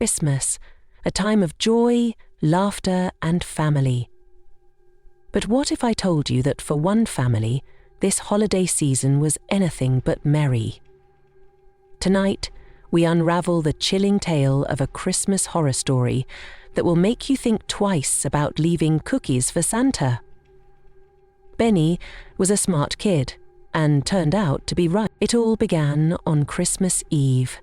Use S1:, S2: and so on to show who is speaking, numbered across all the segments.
S1: Christmas, a time of joy, laughter, and family. But what if I told you that for one family, this holiday season was anything but merry? Tonight, we unravel the chilling tale of a Christmas horror story that will make you think twice about leaving cookies for Santa. Benny was a smart kid and turned out to be right. It all began on Christmas Eve.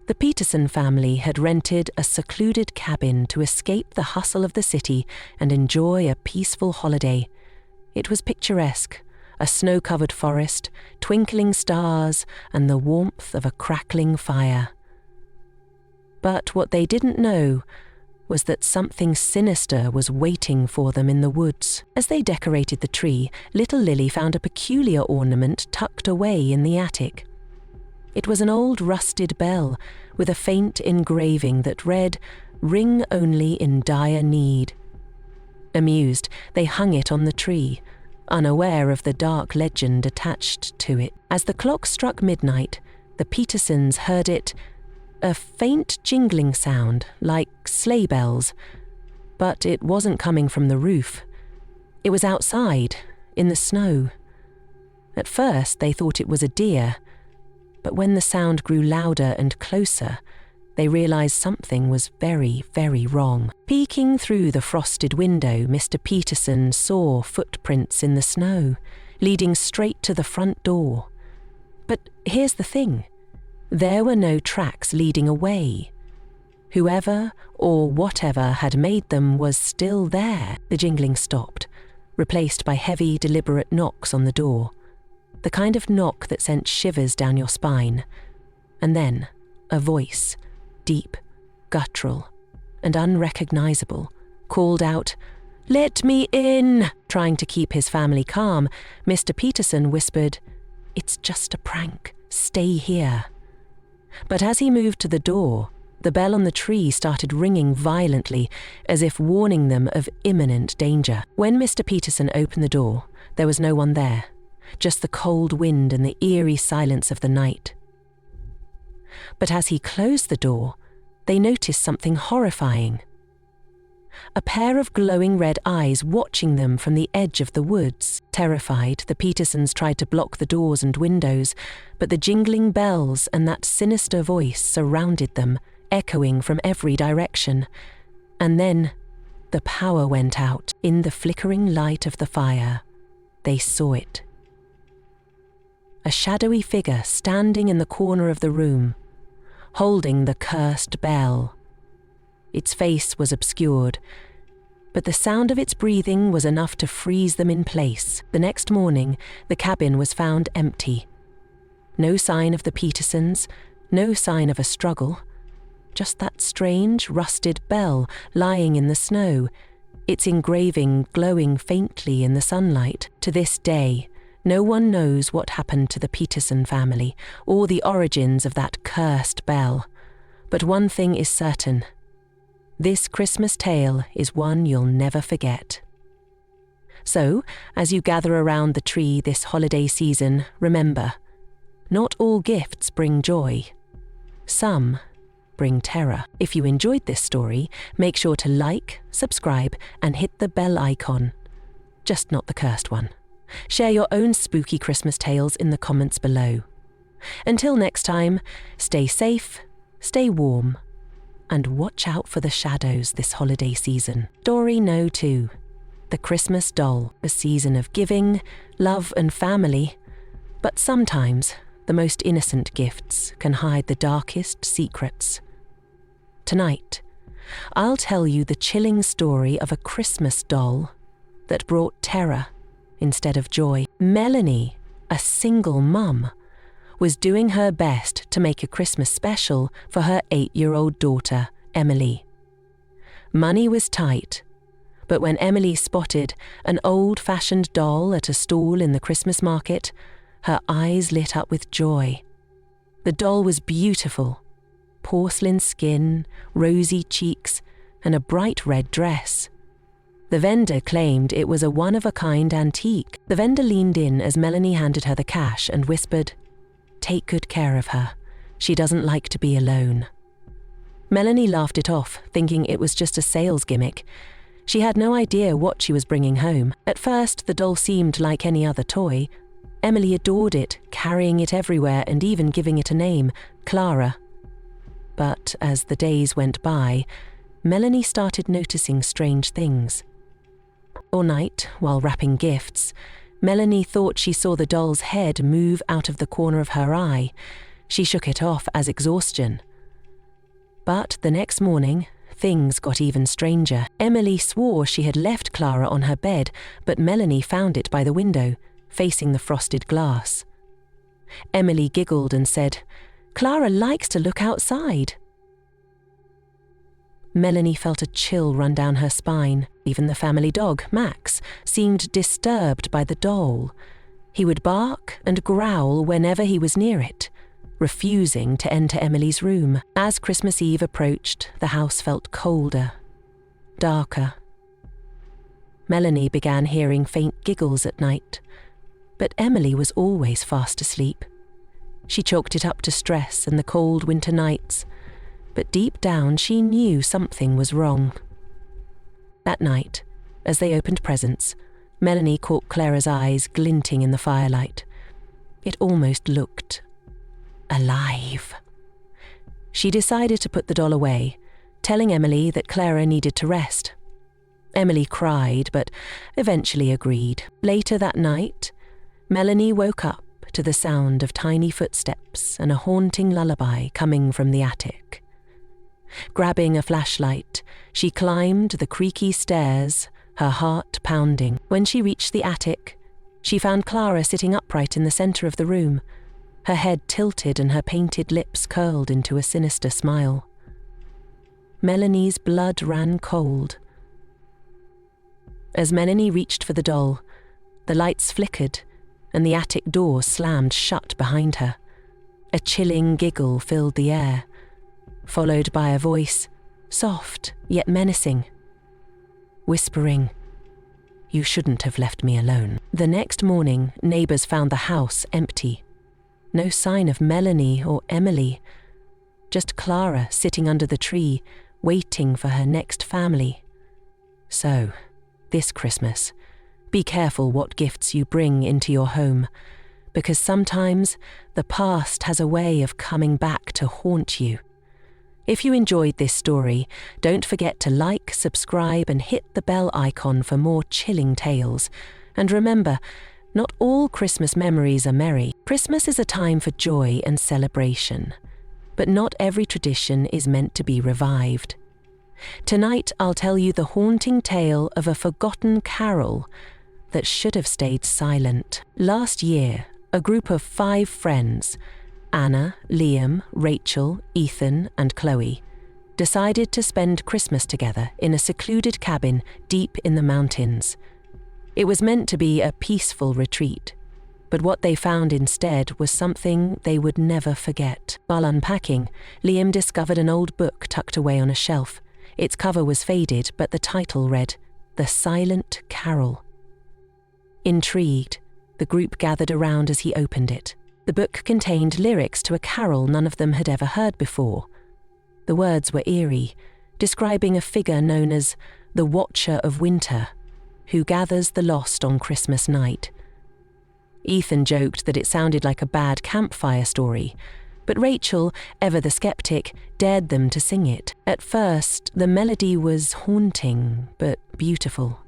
S1: The Peterson family had rented a secluded cabin to escape the hustle of the city and enjoy a peaceful holiday. It was picturesque, a snow-covered forest, twinkling stars, and the warmth of a crackling fire. But what they didn't know was that something sinister was waiting for them in the woods. As they decorated the tree, little Lily found a peculiar ornament tucked away in the attic. It was an old rusted bell with a faint engraving that read, "Ring only in dire need." Amused, they hung it on the tree, unaware of the dark legend attached to it. As the clock struck midnight, the Petersons heard it, a faint jingling sound like sleigh bells, but it wasn't coming from the roof. It was outside, in the snow. At first they thought it was a deer, but when the sound grew louder and closer, they realized something was very, very wrong. Peeking through the frosted window, Mr. Peterson saw footprints in the snow, leading straight to the front door. But here's the thing. There were no tracks leading away. Whoever or whatever had made them was still there. The jingling stopped, replaced by heavy, deliberate knocks on the door, the kind of knock that sent shivers down your spine. And then a voice, deep, guttural, and unrecognizable, called out, "Let me in!" Trying to keep his family calm, Mr. Peterson whispered, "It's just a prank. Stay here." But as he moved to the door, the bell on the tree started ringing violently, as if warning them of imminent danger. When Mr. Peterson opened the door, there was no one there, just the cold wind and the eerie silence of the night. But as he closed the door, they noticed something horrifying. A pair of glowing red eyes watching them from the edge of the woods. Terrified, the Petersons tried to block the doors and windows, but the jingling bells and that sinister voice surrounded them, echoing from every direction. And then the power went out. In the flickering light of the fire, they saw it. A shadowy figure standing in the corner of the room, holding the cursed bell. Its face was obscured, but the sound of its breathing was enough to freeze them in place. The next morning, the cabin was found empty. No sign of the Petersons, no sign of a struggle, just that strange, rusted bell lying in the snow, its engraving glowing faintly in the sunlight. To this day, no one knows what happened to the Peterson family or the origins of that cursed bell. But one thing is certain. This Christmas tale is one you'll never forget. So, as you gather around the tree this holiday season, remember, not all gifts bring joy. Some bring terror. If you enjoyed this story, make sure to like, subscribe, and hit the bell icon. Just not the cursed one. Share your own spooky Christmas tales in the comments below. Until next time, stay safe, stay warm, and watch out for the shadows this holiday season. Story No. 2. The Christmas Doll. A season of giving, love and family. But sometimes, the most innocent gifts can hide the darkest secrets. Tonight, I'll tell you the chilling story of a Christmas doll that brought terror instead of joy. Melanie, a single mum, was doing her best to make a Christmas special for her 8-year-old daughter, Emily. Money was tight, but when Emily spotted an old-fashioned doll at a stall in the Christmas market, her eyes lit up with joy. The doll was beautiful, porcelain skin, rosy cheeks, and a bright red dress. The vendor claimed it was a one-of-a-kind antique. The vendor leaned in as Melanie handed her the cash and whispered, "Take good care of her. She doesn't like to be alone." Melanie laughed it off, thinking it was just a sales gimmick. She had no idea what she was bringing home. At first, the doll seemed like any other toy. Emily adored it, carrying it everywhere and even giving it a name, Clara. But as the days went by, Melanie started noticing strange things. All night, while wrapping gifts, Melanie thought she saw the doll's head move out of the corner of her eye. She shook it off as exhaustion. But the next morning, things got even stranger. Emily swore she had left Clara on her bed, but Melanie found it by the window, facing the frosted glass. Emily giggled and said, "Clara likes to look outside." Melanie felt a chill run down her spine. Even the family dog, Max, seemed disturbed by the doll. He would bark and growl whenever he was near it, refusing to enter Emily's room. As Christmas Eve approached, the house felt colder, darker. Melanie began hearing faint giggles at night, but Emily was always fast asleep. She chalked it up to stress and the cold winter nights, but deep down she knew something was wrong. That night, as they opened presents, Melanie caught Clara's eyes glinting in the firelight. It almost looked alive. She decided to put the doll away, telling Emily that Clara needed to rest. Emily cried, but eventually agreed. Later that night, Melanie woke up to the sound of tiny footsteps and a haunting lullaby coming from the attic. Grabbing a flashlight, she climbed the creaky stairs, her heart pounding. When she reached the attic, she found Clara sitting upright in the center of the room, her head tilted and her painted lips curled into a sinister smile. Melanie's blood ran cold. As Melanie reached for the doll, the lights flickered and the attic door slammed shut behind her. A chilling giggle filled the air, followed by a voice, soft yet menacing, whispering, "You shouldn't have left me alone." The next morning, neighbors found the house empty. No sign of Melanie or Emily, just Clara sitting under the tree, waiting for her next family. So, this Christmas, be careful what gifts you bring into your home, because sometimes the past has a way of coming back to haunt you. If you enjoyed this story, don't forget to like, subscribe, and hit the bell icon for more chilling tales. And remember, not all Christmas memories are merry. Christmas is a time for joy and celebration, but not every tradition is meant to be revived. Tonight, I'll tell you the haunting tale of a forgotten carol that should have stayed silent. Last year, a group of 5 friends, Anna, Liam, Rachel, Ethan, and Chloe, decided to spend Christmas together in a secluded cabin deep in the mountains. It was meant to be a peaceful retreat, but what they found instead was something they would never forget. While unpacking, Liam discovered an old book tucked away on a shelf. Its cover was faded, but the title read, "The Silent Carol." Intrigued, the group gathered around as he opened it. The book contained lyrics to a carol none of them had ever heard before. The words were eerie, describing a figure known as the Watcher of Winter, who gathers the lost on Christmas night. Ethan joked that it sounded like a bad campfire story, but Rachel, ever the skeptic, dared them to sing it. At first, the melody was haunting, but beautiful.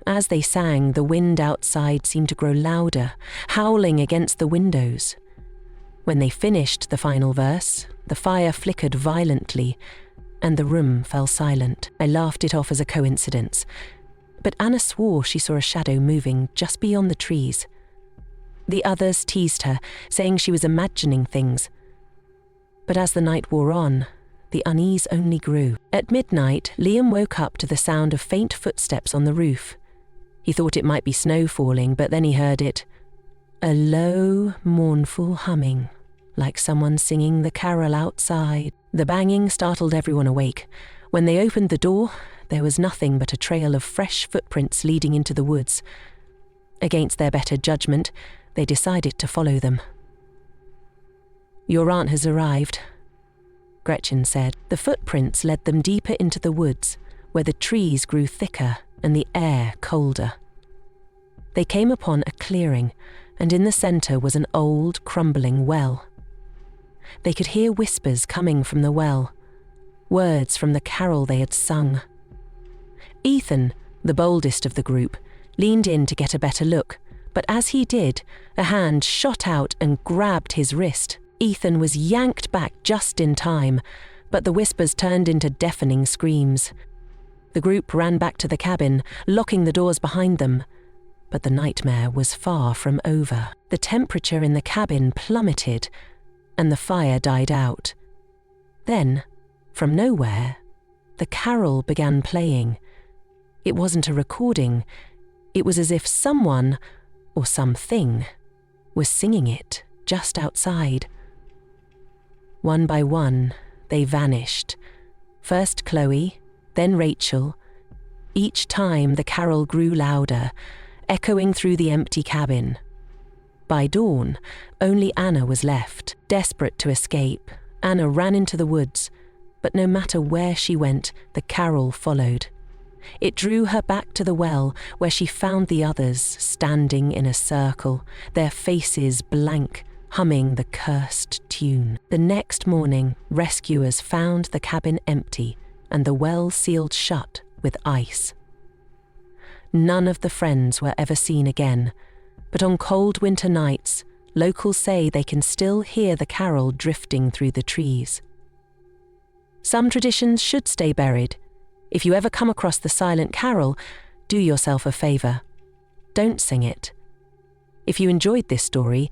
S1: As they sang, the wind outside seemed to grow louder, howling against the windows. When they finished the final verse, the fire flickered violently, and the room fell silent. I laughed it off as a coincidence, but Anna swore she saw a shadow moving just beyond the trees. The others teased her, saying she was imagining things. But as the night wore on, the unease only grew. At midnight, Liam woke up to the sound of faint footsteps on the roof. He thought it might be snow falling, but then he heard it. A low, mournful humming, like someone singing the carol outside. The banging startled everyone awake. When they opened the door, there was nothing but a trail of fresh footprints leading into the woods. Against their better judgment, they decided to follow them. "Your aunt has arrived," Gretchen said. The footprints led them deeper into the woods, where the trees grew thicker and the air colder. They came upon a clearing, and in the centre was an old, crumbling well. They could hear whispers coming from the well, words from the carol they had sung. Ethan, the boldest of the group, leaned in to get a better look, but as he did, a hand shot out and grabbed his wrist. Ethan was yanked back just in time, but the whispers turned into deafening screams. The group ran back to the cabin, locking the doors behind them. But the nightmare was far from over. The temperature in the cabin plummeted, and the fire died out. Then, from nowhere, the carol began playing. It wasn't a recording. It was as if someone, or something, was singing it just outside. One by one, they vanished. First Chloe, then Rachel. Each time the carol grew louder, echoing through the empty cabin. By dawn, only Anna was left. Desperate to escape, Anna ran into the woods, but no matter where she went, the carol followed. It drew her back to the well, where she found the others standing in a circle, their faces blank, humming the cursed tune. The next morning, rescuers found the cabin empty and the well sealed shut with ice. None of the friends were ever seen again, but on cold winter nights, locals say they can still hear the carol drifting through the trees. Some traditions should stay buried. If you ever come across the silent carol, do yourself a favour. Don't sing it. If you enjoyed this story,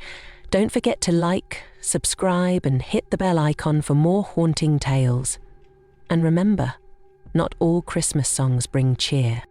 S1: don't forget to like, subscribe, and hit the bell icon for more haunting tales. And remember, not all Christmas songs bring cheer.